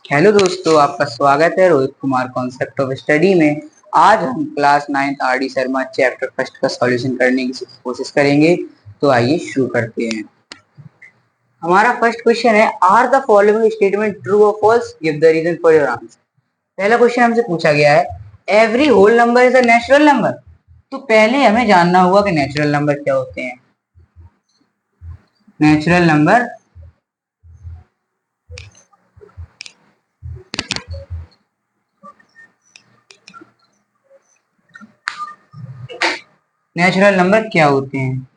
Hello दोस्तों, आपका स्वागत है Rohit Kumar concept of study में। आज हम class 9th R D Sharma chapter first का सॉल्यूशन करने की कोशिश करेंगे। तो आइए शुरू करते हैं। हमारा फर्स्ट क्वेश्चन है, are the following statement true और false, give the reason for your answer. पहला क्वेश्चन हमसे पूछा गया है, every whole number is a natural number. तो पहले हमें जानना होगा कि नेचुरल नंबर क्या होते हैं। नेचुरल नंबर नेचुरल नंबर क्या होते हैं।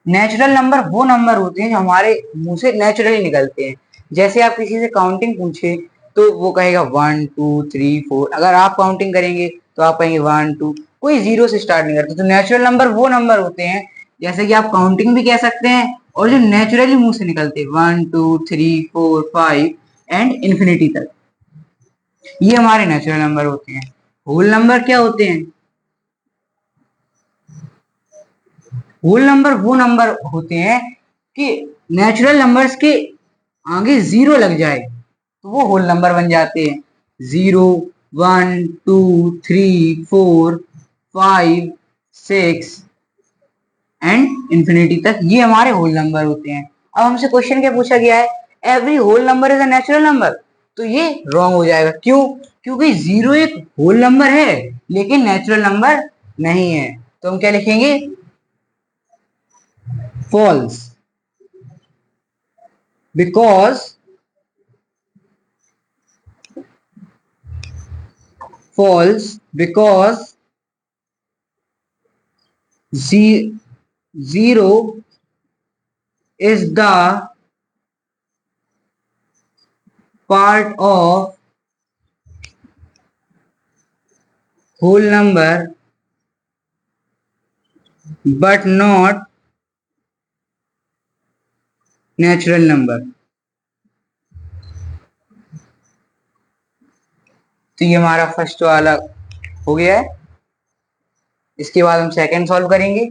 नेचुरल नंबर वो नंबर होते हैं जो हमारे मुंह से नेचुरली निकलते हैं। जैसे आप किसी से काउंटिंग पूछे तो वो कहेगा 1 2 3 4। अगर आप काउंटिंग करेंगे तो आप कहेंगे 1 2, कोई जीरो से स्टार्ट नहीं करता। तो नेचुरल नंबर वो नंबर होते हैं जैसे कि आप काउंटिंग भी कह सकते हैं और जो नेचुरली मुंह से निकलते हैं 1 2 3 4 5 एंड इन्फिनिटी तक, ये हमारे नेचुरल नंबर होते हैं। होल नंबर क्या होते हैं? होल नंबर वो नंबर होते हैं कि नेचुरल नंबर्स के आगे जीरो लग जाए तो वो होल नंबर बन जाते हैं। 0 1 2 3 4 5 6 एंड इंफिनिटी तक, ये हमारे होल नंबर होते हैं। अब हमसे क्वेश्चन क्या पूछा गया है, every whole number is a natural number. तो ये रॉन्ग हो जाएगा। क्यों? क्योंकि जीरो एक होल नंबर है लेकिन नेचुरल नंबर नहीं है। तो हम क्या लिखेंगे? false, because false because zero is the part of whole number but not natural number। तो ये हमारा फर्स्ट वाला हो गया है। इसके बाद हम सेकंड सॉल्व करेंगे।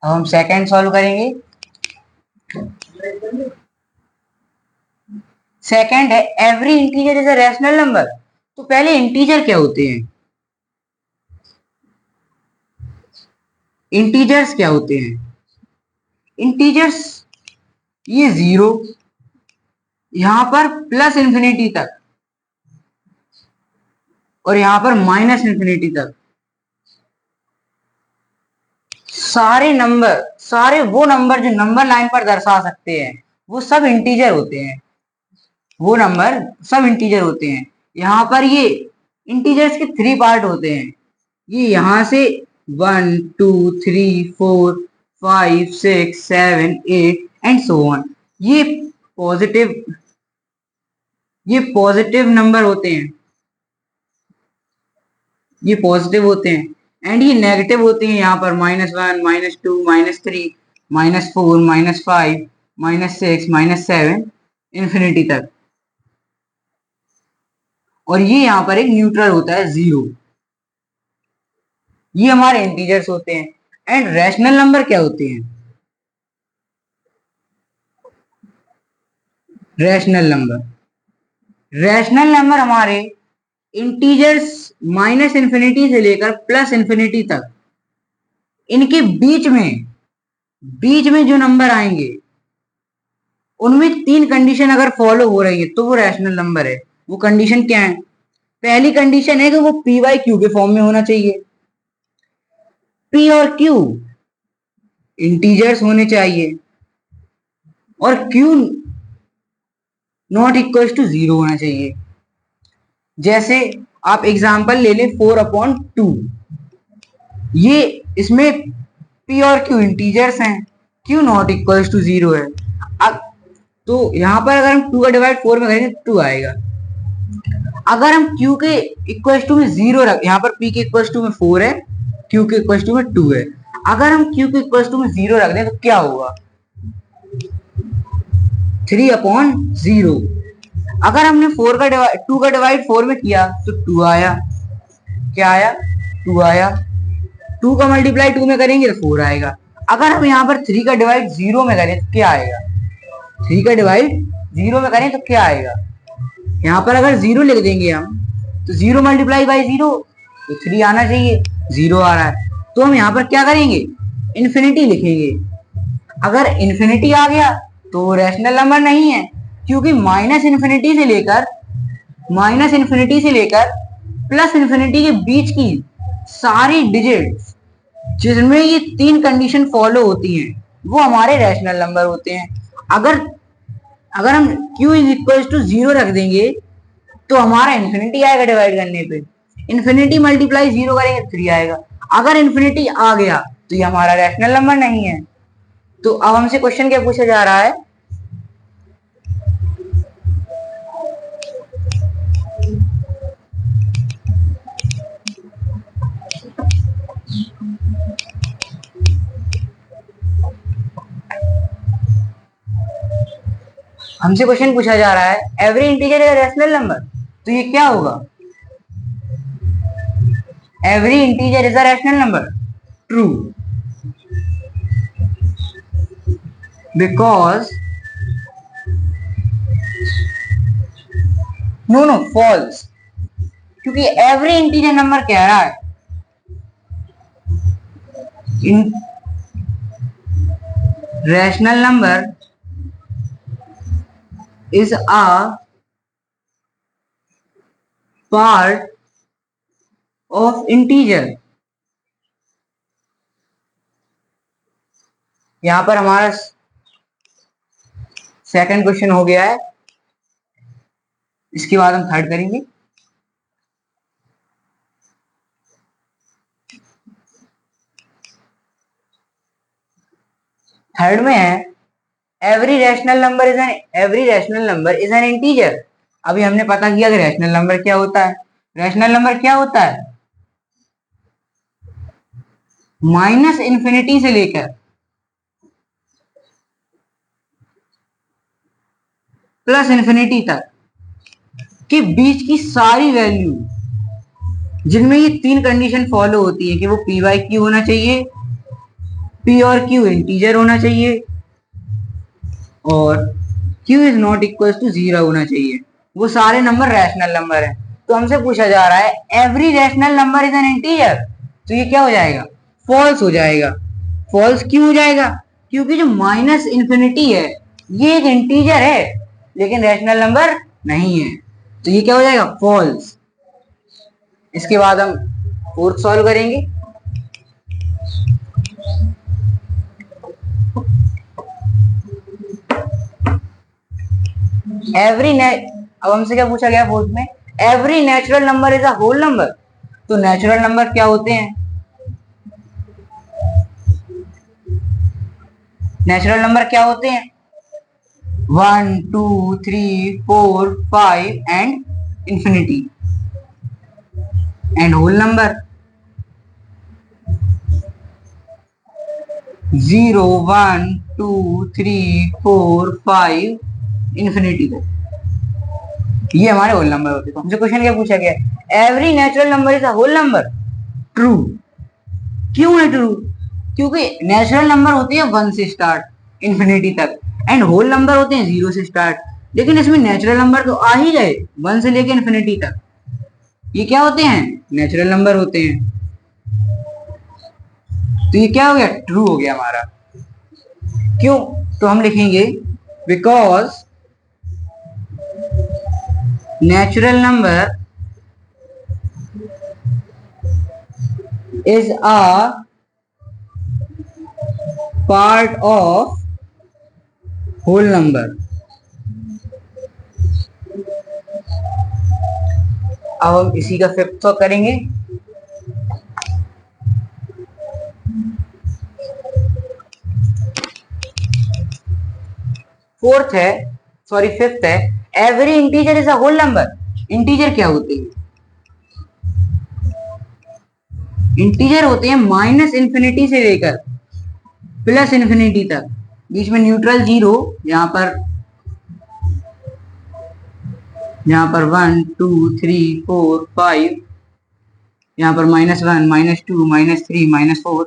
अब हम सेकंड सॉल्व करेंगे। सेकंड है, every integer is a rational number. तो पहले इंटीजर क्या होते हैं? इंटीजर्स क्या होते हैं? इंटीजर्स ये जीरो, यहां पर प्लस इंफिनिटी तक और यहां पर माइनस इंफिनिटी तक, सारे नंबर, सारे वो नंबर जो नंबर लाइन पर दर्शा सकते हैं वो सब इंटीजर होते हैं। वो नंबर सब इंटीजर होते हैं। यहाँ पर ये इंटीजर्स के थ्री पार्ट होते हैं। ये यहां से 1 2 3 4 5 6 7 8 एंड सो ऑन, ये पॉजिटिव ये पॉजिटिव नंबर होते हैं। ये पॉजिटिव होते हैं एंड ये नेगेटिव होते हैं। यहाँ पर -1 -2 -3 -4 -5 -6 -7 इंफिनिटी तक। और ये यहाँ पर एक न्यूट्रल होता है जीरो। ये हमारे इंटीजर्स होते हैं। एंड रैशनल नंबर क्या होते हैं? रैशनल नंबर हमारे इंटीजर्स माइनस इंफिनिटी से लेकर प्लस इंफिनिटी तक, इनके बीच में जो नंबर आएंगे उनमें तीन कंडीशन अगर फॉलो हो रही है तो वो रैशनल नंबर है। वो कंडीशन क्या है? पहली कंडीशन है कि वो पी बाई क्यू के फॉर्म में होना चाहिए। पी और क्यू इंटीजर्स होने चाहिए और Q not equal to zero होना चाहिए। जैसे आप एग्जांपल ले लें 4/2, ये इसमें पी और क्यू इंटीजर्स हैं, Q not equal to zero है। अब तो यहां पर अगर हम 2 का डिवाइड 4 में करेंगे 2 आएगा। अगर हम q के इक्वल टू में जीरो रख, यहाँ पर p के इक्वल टू में 4 है, q के इक्वल टू में 2 है। अगर हम q के इक्वल टू में जीरो रख दें तो क्या होगा? 3/0। अगर हमने 2 का डिवाइड 4 में किया तो 2 आया। क्या आया? 2 आया। 2 का मल्टीप्लाई 2 में करेंगे तो 4 आएगा। अगर हम यहाँ पर 3 का डिवाइड 0 में करें तो क्या आएगा? 3 का डिवाइड 0 में करें तो क्या आएगा? यहाँ पर अगर 0 लिख देंगे हम तो 0 मल्टीप्लाई बाई 0 तो 3 आना चाहिए, 0 आ रहा है। तो हम यहाँ पर क्या करेंगे? इन्फिनिटी लिखेंगे। अगर इन्फिनिटी आ गया तो वो रैशनल नंबर नहीं है, क्योंकि माइनस इन्फिनिटी से लेकर प्लस इन्फिनिटी के बीच की सारी डिजिट्स जिसमें ये 3 कंडीशन फॉलो होती हैं वो हमारे रैशनल नंबर होते हैं। अगर हम q इज इक्वल टू 0 रख देंगे तो हमारा इन्फिनिटी आएगा डिवाइड करने पे। इन्फिनिटी मल्टीप्लाई 0 करेंगे 3 आएगा। अगर इन्फिनिटी आ गया तो ये हमारा रैशनल नंबर नहीं है। तो अब हमसे क्वेश्चन क्या पूछा जा रहा है? हमसे क्वेश्चन पूछा जा रहा है every integer is a rational number. तो ये क्या होगा? Every integer is a rational number. True, because no false, क्योंकि एवरी इंटीजर नंबर कह रहा है rational number is a part of integer। यहां पर हमारा सेकंड क्वेश्चन हो गया है। इसके बाद हम थर्ड करेंगे। थर्ड में है every rational number is an integer. अभी हमने पता किया कि रैशनल नंबर क्या होता है। रैशनल नंबर क्या होता है? माइनस इन्फिनिटी से लेकर प्लस इन्फिनिटी तक के बीच की सारी वैल्यू जिनमें ये 3 कंडीशन फॉलो होती है कि वो p बाई क्यू होना चाहिए, p और q इंटीजर होना चाहिए और q is not equal to 0 होना चाहिए। वो सारे नंबर रैशनल नंबर है। तो हमसे पूछा जा रहा है every rational number is an integer. तो ये क्या हो जाएगा? फॉल्स हो जाएगा। फॉल्स क्यों हो जाएगा? क्योंकि जो माइनस इन्फिनिटी है ये एक इंटीजर है लेकिन रैशनल नंबर नहीं है। तो ये क्या हो जाएगा? फॉल्स। इसके बाद हम फोर्थ सॉल्व करेंगे। अब हमसे क्या पूछा गया फोर्थ में? Every natural number is a whole number. तो नेचुरल नंबर क्या होते हैं? नेचुरल नंबर क्या होते हैं? 1 2 3 4 5 and infinity. And whole number 0 1 2 3 4 5 infinity तक। ये हमारे होल नंबर होते हैं। हमसे क्वेश्चन क्या पूछा गया? Every natural number is a whole number. True. क्यों है ट्रू? क्योंकि नेचुरल नंबर होते हैं 1 से स्टार्ट इंफिनिटी तक एंड होल नंबर होते हैं 0 से स्टार्ट। लेकिन इसमें नेचुरल नंबर तो आ ही गए 1 से लेकर इंफिनिटी तक। ये क्या होते हैं? नेचुरल नंबर होते हैं। तो ये क्या हो गया? ट्रू हो गया हमारा। क्यों? तो हम लिखेंगे because natural number is a part of whole number। अब हम इसी का फिफ्थ करेंगे। फोर्थ है, सॉरी फिफ्थ है, every integer is a whole number. Integer क्या होते हैं? इंटीजर होते हैं माइनस इन्फिनिटी से लेकर प्लस इन्फिनिटी तक, बीच में न्यूट्रल 0, यहाँ पर यहाँ पर 1 2 3 4 5, यहाँ पर -1 -2 -3 -4।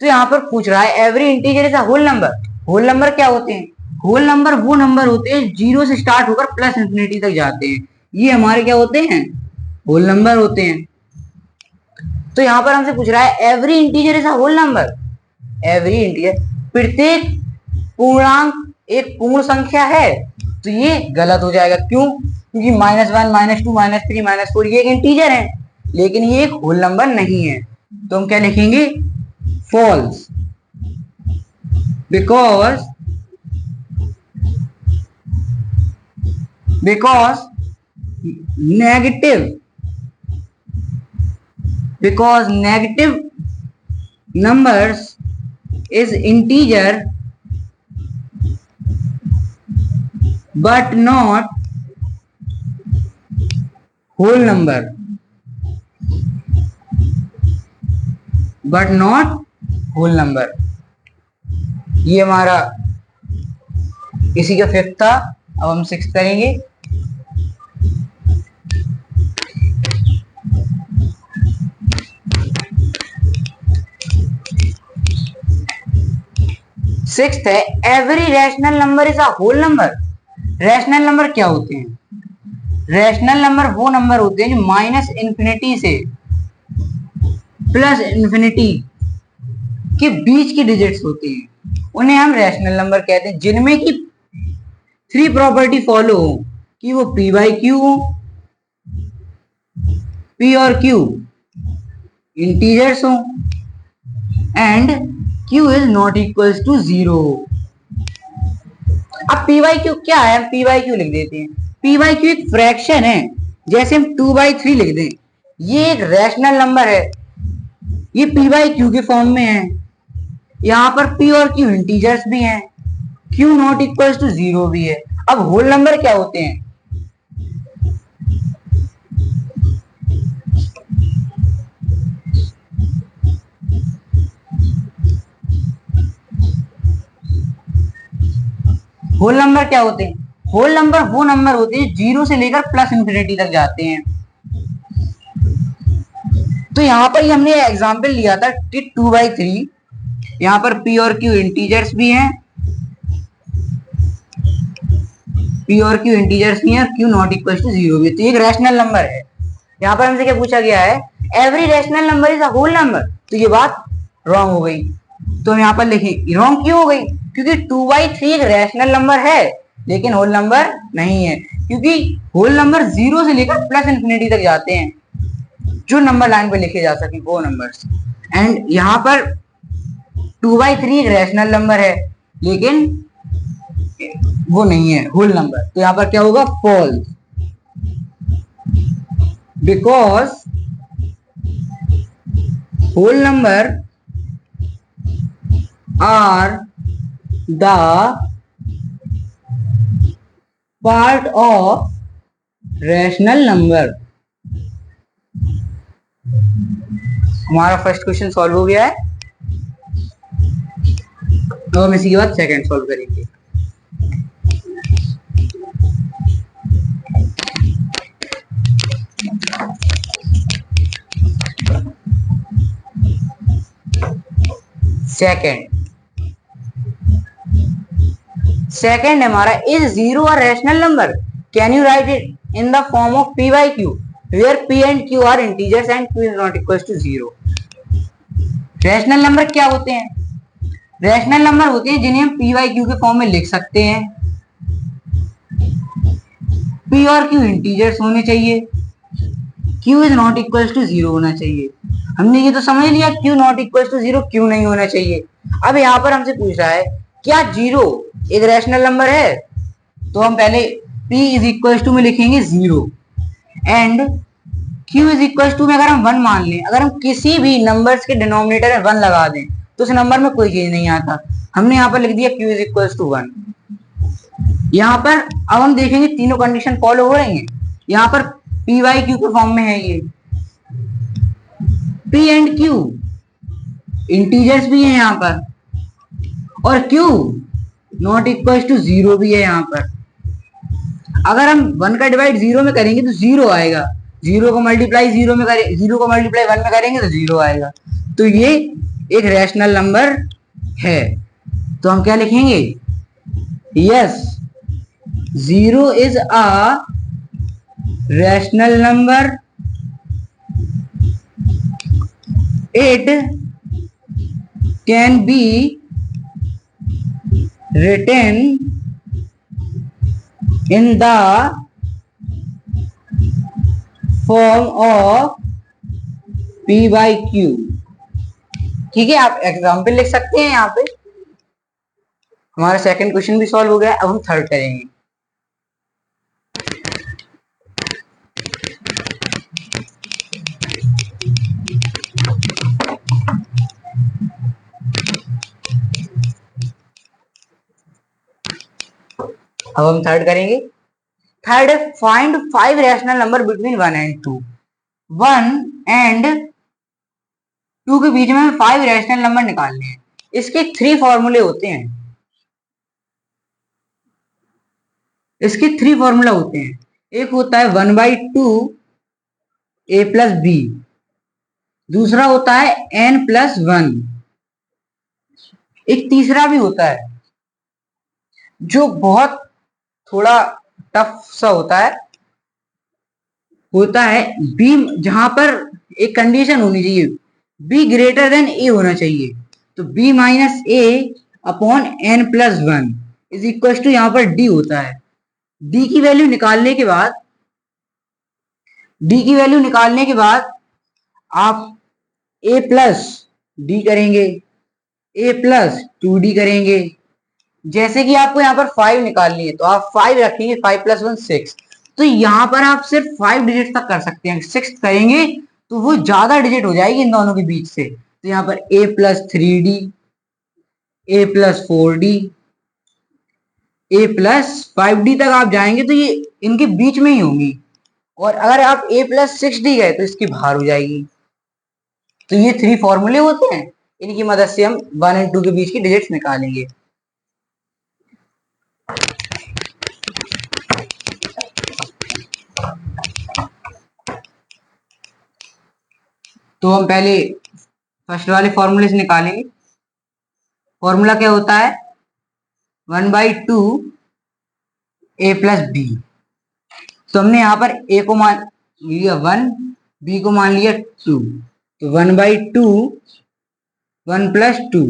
तो यहाँ पर पूछ रहा है every integer is a whole number. Whole number क्या होते हैं? होल नंबर वो नंबर होते हैं जीरो से स्टार्ट होकर प्लस इंफिनिटी तक जाते हैं, ये हमारे क्या होते हैं? होल नंबर होते हैं। तो यहाँ पर हमसे पूछ रहा है every integer is a whole number. Every integer, प्रत्येक पूर्णांक एक पूर्ण संख्या है, तो ये गलत हो जाएगा। क्यों? क्योंकि -1 -2 -3 -4 ये एक इंटीजर है, लेकिन ये एक होल नंबर नहीं है। तो हम क्या लिखेंगे? False, because negative numbers is integer but not whole number, ये हमारा इसी का फिफ्थ था। अब हम सिक्स्थ करेंगे। सिक्स्थ है every rational number is a whole number. Rational number क्या होते हैं? रैशनल नंबर वो नंबर होते हैं जो माइनस इंफिनिटी से प्लस इंफिनिटी के बीच की डिजिट्स होती हैं, उन्हें हम रैशनल नंबर कहते हैं, जिनमें की थ्री प्रॉपर्टी फॉलो हो कि वो पी बाई क्यू हो, पी और क्यू इंटीजर्स हो, and Q is not equals to 0। अब पी बाई क्यू क्या है? हम पी बाई क्यू लिख देते हैं। पी बाई क्यू एक फ्रैक्शन है, जैसे हम 2/3 लिख दें। ये एक रैशनल नंबर है, ये पी बाई क्यू के फॉर्म में है। यहाँ पर पी और क्यू इंटीजर्स भी हैं, क्यू नॉट इक्वल्स टू 0 भी है। अब होल नंबर क्या होते हैं? होल नंबर क्या होते हैं? होल नंबर वो नंबर होते हैं जीरो से लेकर प्लस इंफिनिटी तक जाते हैं। तो यहाँ पर हमने एग्जांपल लिया था कि 2/3, यहाँ पर पी और क्यू इंटीजर्स भी हैं, पी और क्यू इंटीजर्स भी हैं, क्यू नॉट इक्वल टू 0 भी है। तो एक रैशनल नंबर है। यहाँ पर हमसे क्या पूछा गया है? Every rational number is a whole number. तो ये बात रॉन्ग हो गई। तो हम यहाँ पर लिखें, रॉन्ग क्यों हो गई? क्योंकि 2/3 एक रैशनल नंबर है, लेकिन होल नंबर नहीं है, क्योंकि होल नंबर जीरो से लेकर प्लस इंफिनिटी तक जाते हैं, जो नंबर लाइन पे लिखे जा सके वो नंबर्स। एंड यहाँ पर 2/3 एक रैशनल नंबर है, लेकिन वो नहीं है होल नंबर। तो यहाँ पर क्या होगा? False, because whole number are the part of rational number. हमारा फर्स्ट क्वेश्चन सॉल्व हो गया है। तो हम इसी के बाद सेकंड सॉल्व करेंगे। सेकंड हमारा, is 0 a rational number? Can you write it in the form of p by q where p and q are integers and q is not equals to 0। Rational number क्या होते हैं? Rational number होते हैं जिन्हें हम p by q के form में लिख सकते हैं। p और q इंटीजर्स होने चाहिए, q is not equals to 0 होना चाहिए। हमने ये तो समझ लिया q नॉट इक्वल्स टू 0 क्यों नहीं होना चाहिए। अब यहाँ पर हमसे पूछ रहा है क्या 0 एक रैशनल नंबर है? तो हम पहले p इज इक्वल्स टू में लिखेंगे 0 and q is equals to में अगर हम 1 मान लें, अगर हम किसी भी नंबर्स के डिनोमिनेटर में 1 लगा दें तो उस नंबर में कोई चीज नहीं आता। हमने यहाँ पर लिख दिया q इज इक्वल्स टू 1। यहाँ पर अब हम देखेंगे तीनों कंडीशन फॉलो हो रही हैं। यहाँ पर p बाई q के फॉर्म में है, ये p एंड q इंटीजर्स भी है यहाँ पर, और q नॉट इक्वल्स टू 0 भी है यहाँ पर। अगर हम 1 का डिवाइड 0 में करेंगे तो 0 आएगा, 0 को मल्टीप्लाई 0 में करें, 0 को मल्टीप्लाई 1 में करेंगे तो 0 आएगा। तो ये एक रैशनल नंबर है। तो हम क्या लिखेंगे? Yes, 0 is a rational number, it can be written in the form of p by q। ठीक है, आप एग्जाम्पल लिख सकते हैं। यहाँ पे हमारा सेकंड क्वेश्चन भी सॉल्व हो गया। अब हम थर्ड करेंगे। अब हम थर्ड करेंगे। थर्ड है find 5 rational number between 1 and 2। 1 and 2 के बीच में 5 रैशनल नंबर निकालने हैं। इसके 3 फॉर्मूले होते हैं। इसके 3 फॉर्मूला होते हैं। एक होता है 1/2 a प्लस बी, दूसरा होता है n+1, एक तीसरा भी होता है जो बहुत थोड़ा टफ सा होता है बी, जहां पर एक कंडीशन होनी चाहिए, बी ग्रेटर देन ए होना चाहिए। तो b minus A upon n+1 is equal to यहाँ पर डी होता है। डी की वैल्यू निकालने के बाद आप a प्लस डी करेंगे, a+2d करेंगे। जैसे कि आपको यहाँ पर 5 निकालनी है तो आप 5 रखेंगे, 5+1 6। तो यहाँ पर आप सिर्फ 5 डिजिट तक कर सकते हैं। 6 करेंगे तो वो ज्यादा डिजिट हो जाएगी इन दोनों के बीच से। तो यहाँ पर a+3d, a+4d, a+5d तक आप जाएंगे तो ये इनके बीच में ही होंगी। और अगर आप a+6d गए तो इसकी बाहर हो जाएगी। तो ये 3 फॉर्मूले होते हैं, इनकी मदद से हम 1 एंड 2 के बीच की डिजिट्स निकालेंगे। तो हम पहले फर्स्ट वाले फॉर्मूले से निकालेंगे। फॉर्मूला क्या होता है? 1/2 a प्लस बी। तो हमने यहाँ पर a को मान लिया 1, b को मान लिया 2। तो 1/2 1+2,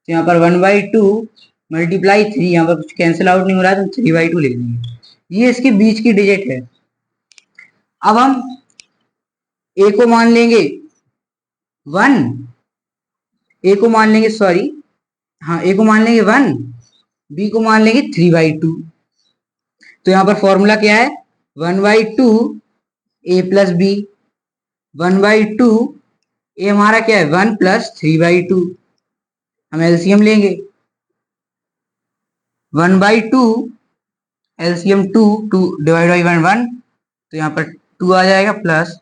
तो यहाँ पर 1/2 मल्टीप्लाई 3, यहाँ पर कुछ कैंसिल आउट नहीं हो रहा है तो 3/2 लिख देंगे। ये इसके बीच की डिजिट है। अब हम a को मान लेंगे 1, a को मान लेंगे 1, b को मान लेंगे 3/2। तो यहाँ पर फॉर्मूला क्या है? 1/2 a प्लस बी, 1/2 a हमारा क्या है? 1 + 3/2। हम एलसीएम लेंगे। 1/2 एलसीएम 2, 2 डिवाइड बाई 1, तो यहाँ पर 2 आ जाएगा प्लस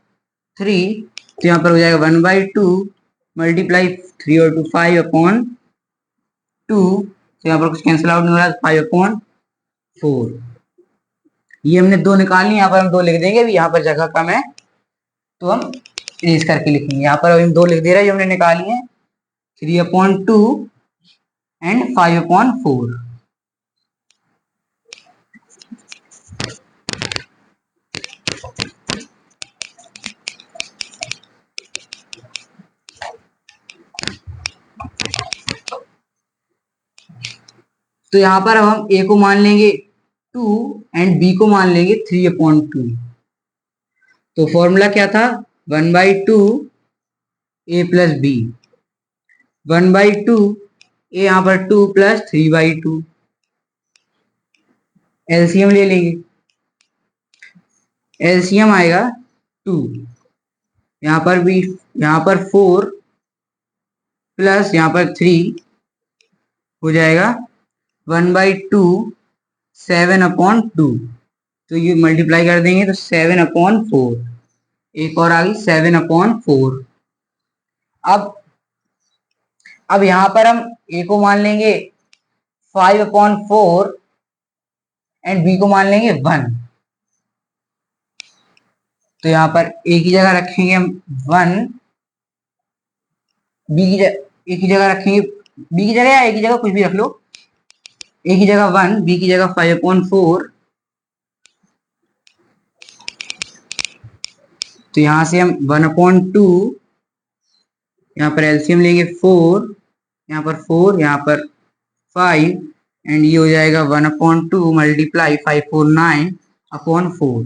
3, तो यहाँ पर हो जाएगा 1/2 मल्टीप्लाई 3 और 2 5/2, तो यहाँ पर कुछ कैंसिल आउट नहीं हो रहा है, 5/4। ये हमने 2 निकालनी, यहाँ पर हम 2 लिख देंगे। अभी यहाँ पर जगह कम है तो हम इरेज करके लिखेंगे। यहाँ पर हम 2 लिख दे रहे हैं जो हमने निकाली है, 3/2 एंड 5/4। तो यहाँ पर अब हम a को मान लेंगे 2 एंड b को मान लेंगे 3/2। तो फॉर्मूला क्या था? 1/2 a प्लस बी, 1/2 a यहाँ पर 2 + 3/2। एलसीएम ले लेंगे। एलसीएम आएगा 2, यहाँ पर 4 प्लस यहाँ पर 3 हो जाएगा 1/2 7/2। तो ये मल्टीप्लाई कर देंगे तो 7/4, एक और आ गई 7/4। अब यहाँ पर हम a को मान लेंगे 5/4 एंड बी को मान लेंगे 1। तो यहाँ पर ए की जगह रखेंगे हम 1, बी की जगह ए की जगह रखेंगे, बी की जगह या ए की जगह कुछ भी रख लो। ए की जगह 1, बी की जगह 5/4। तो यहां से हम 1/2, यहाँ पर एलसीएम लेंगे 4, यहाँ पर 4, यहाँ पर 5, एंड ये हो जाएगा 1/2 मल्टीप्लाई 5 4 9/4।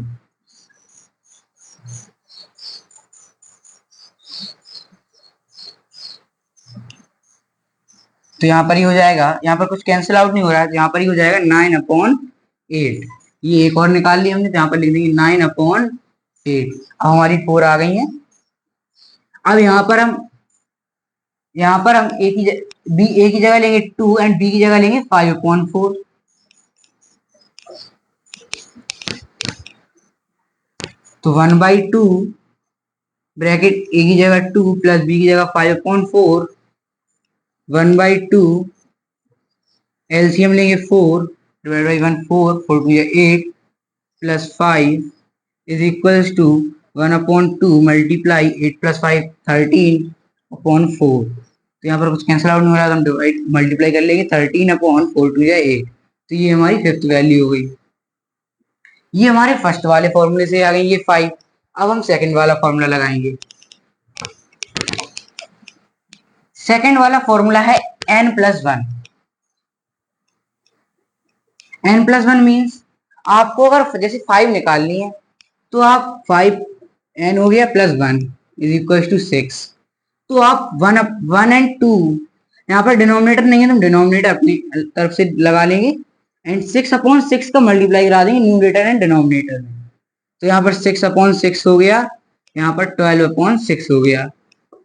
तो यहाँ पर ही हो जाएगा, यहाँ पर कुछ कैंसिल आउट नहीं हो रहा है, तो यहाँ पर ही हो जाएगा 9/8। ये एक और निकाल ली हमने, तो यहाँ पर लिख देंगे 9/8। अब हमारी 4 आ गई है। अब यहाँ पर हम ए की जगह लेंगे 2 एंड बी की जगह लेंगे 5/4। तो 1/2 ब्रैकेट ए की जगह 2 प्लस बी की जगह 5/4, 1/2 एलसीएम लेंगे 4 divide by 1 4, 4 2 8 plus 5 is equals to 1/2 multiply 8 plus 5 13/4। तो यहाँ पर कुछ कैंसिल आउट नहीं हो रहा, हम डिवाइड मल्टीप्लाई कर लेंगे 13/4 2 8। तो ये हमारी फिफ्थ वैल्यू हो गई। ये हमारे फर्स्ट वाले फॉर्मूले से आ गई ये 5। अब हम सेकंड वाला फॉर्मूला लगाएंगे। सेकंड वाला फॉर्मूला है n+1। n+1 मीन्स आपको अगर जैसे 5 निकालनी है तो आप 5 n हो गया +1 इज इक्वल टू 6। तो आप 1 एंड 2, यहाँ पर डिनोमिनेटर नहीं है तो डिनोमिनेटर अपनी तरफ से लगा लेंगे एंड 6/6 का मल्टीप्लाई करा देंगे न्यूमरेटर एंड डिनोमिनेटर में। तो यहाँ पर 6/6 हो गया, यहाँ पर 12/6 हो गया।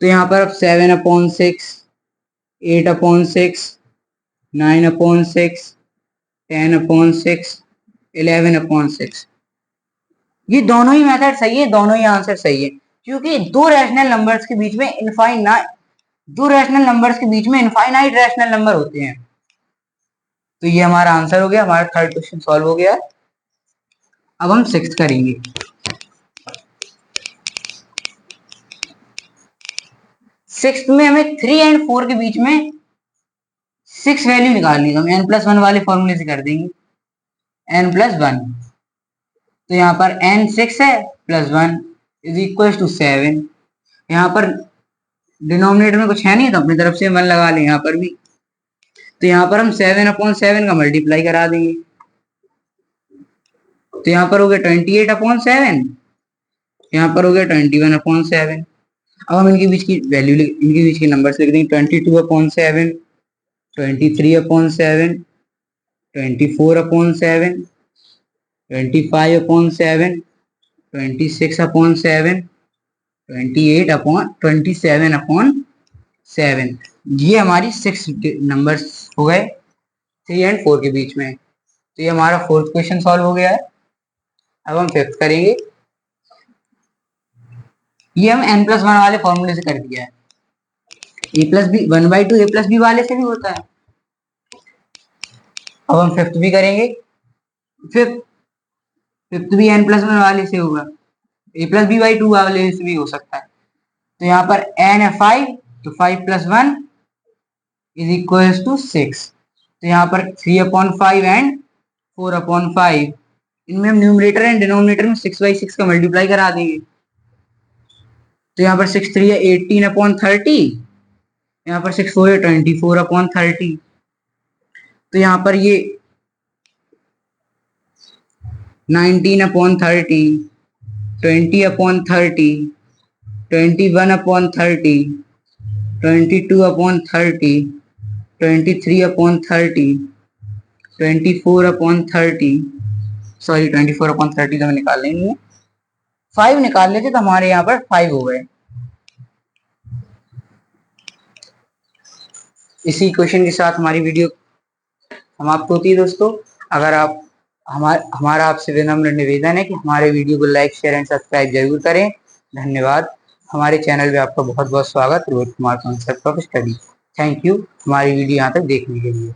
तो यहाँ पर अब 7/6, 8/6, 9/6, 10/6, 11/6। ये दोनों ही मेथड सही है, दोनों ही आंसर सही है, क्योंकि दो रैशनल नंबर्स के बीच में इनफाइनाइट रैशनल नंबर होते हैं। तो ये हमारा आंसर हो गया, हमारा थर्ड क्वेश्चन सॉल्व हो गया। अब हम सिक्स्थ करेंगे। सिक्स्थ में हमें 3 एंड 4 के बीच में 6 वैल्यू निकालनी है, हम n+1 वाले फॉर्मूले से कर देंगे n+1। तो यहाँ पर n 6 है +1 इज इक्वल टू 7। यहाँ पर डिनोमिनेटर में कुछ है नहीं तो अपनी तरफ से 1 लगा लें यहाँ पर भी। तो यहाँ पर हम 7/7 का मल्टीप्लाई करा देंगे, तो यहाँ पर हो गया 28/7, यहाँ पर हो गया 21/7। अब हम इनके बीच की वैल्यू, इनके बीच के नंबर्स लिख देंगे 22/7, 23/7, 24/7, 25/7, 26/7, 27/7। ये हमारी 6 नंबर्स हो गए 3 एंड 4 के बीच में। तो ये हमारा फोर्थ क्वेश्चन सॉल्व हो गया है। अब हम फिफ्थ करेंगे। ये हम n+1 वाले फॉर्मूले से कर दिया है। a+b 1/2 a+b वाले से भी होता है। अब हम फिफ्थ भी करेंगे। फिफ्थ भी n+1 वाले से होगा, a+b/2 वाले से भी हो सकता है। तो यहाँ पर n है 5, तो 5 + 1 इज इक्वल टू 6। तो यहाँ पर 3/5 एंड 4/5, इनमें हम न्यूमरेटर एंड डिनोमिनेटर में 6/6 का मल्टीप्लाई करा देंगे। तो यहाँ पर 6 3 है 18/30, यहाँ पर 6 4 है 24/30। तो यहाँ पर ये 19/30, 20/30, 21/30, 22/30, 23/30, 24/30, सॉरी 24/30 तो हमें निकाल लेंगे, 5 निकाल लेते तो हमारे यहाँ पर 5 हो गए। इसी क्वेश्चन के साथ हमारी वीडियो समाप्त होती है दोस्तों। अगर आप हमारा आपसे विनम्र निवेदन है कि हमारे वीडियो को लाइक शेयर एंड सब्सक्राइब जरूर करें। धन्यवाद। हमारे चैनल पे आपका बहुत बहुत स्वागत। Rohit Kumar concept of study. Thank you हमारी वीडियो यहाँ तक देखने के लिए।